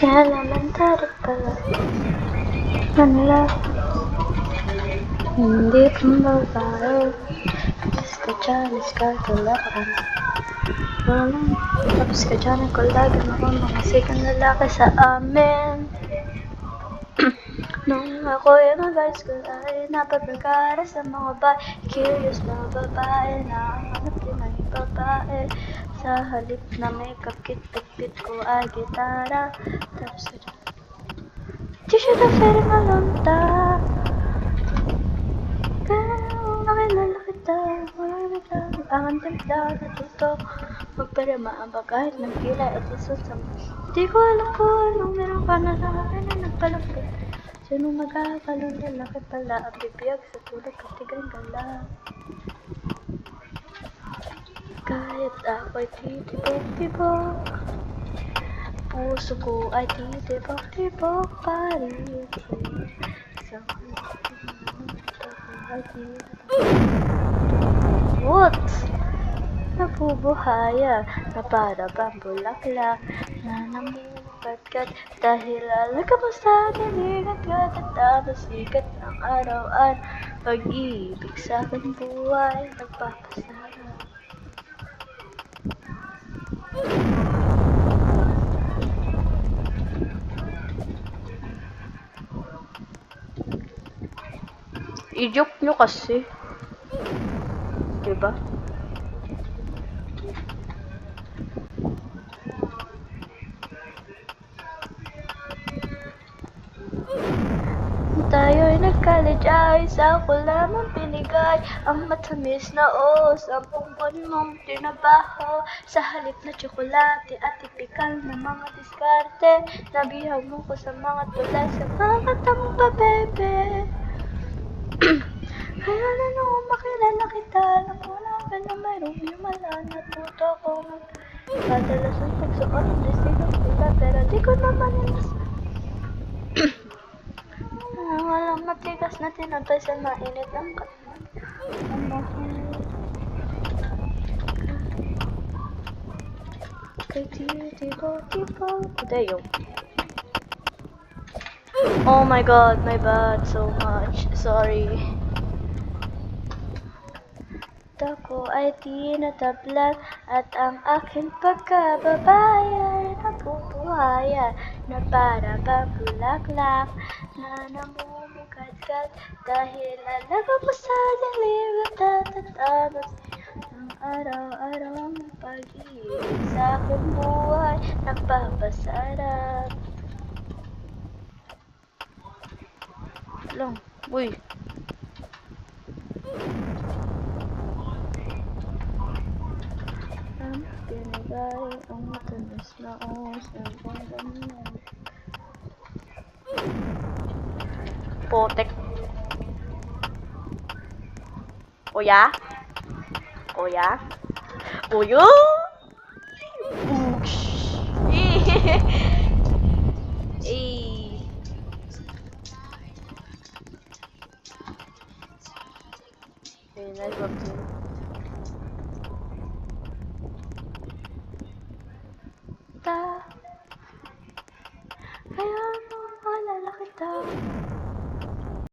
elementary pala. Manila. Hindi pang babae. Tapos ka dyan, iskatulakan. Tapos ka dyan, ako lagi mga sigang lalaki sa amin. Nung ako'y mag-high school ay napapagkara sa mga babae. Curious na babae na hanap din ang babae. Sa halip na makeup kit, bit ko ay gitara. Tapos ka dyan. Di siya na fairy malunta. Kaya nakilala kita, marami lang ang timpla natuto. Magparama ang kahit ng kilay at isusam. Di ko alam kung anong meron ka na sa akin na nagpalapit. Sino magkakalong lalaki pala ang bibiyag sa tulog katigang gala. Kahit ako'y titibok-tibok, puso ko ay titibok-tibok pa rin. What? Nabubuhaya na para bang bulaklak na namumugad-gad dahil alaga mo sa dilig at katatapos sikat ng araw-araw. Pag-ibig sa aking buhay nagpapasarap. I-joke nyo kasi, diba? Tayo'y nag-college ay sa ko lamang binigay ang matamis na sa buwan mong tinabaho. Sa halip na tsokolate at tipikal na mga diskarte, nabihag mo ko sa mga tulad sa mga kanta mong pabebe. Kaya na nung makilala kita, alam ko na ka na mayroong himala. Natuto ko magkadalas ang pagsuot ng desigang pula, pero di ko naman inas. Walang matigas na tinapay sa mainit ang katawan. Kay tipo. Deo. Oh my god, my bad so much. Sorry. Ako ay tinatablan at ang aking pagkababae ay nabubuhayan na para bang bulaklak na namumugad-gad dahil alaga mo sa dilim at tatatapos ng araw-araw ang pag-ibig sa aking buhay nagpapasarap. Lang, uy. Pinagay ang matamis na ng ganyan. Potek. Kuya? Kuya? Kuya? Boosh! Very nice one too.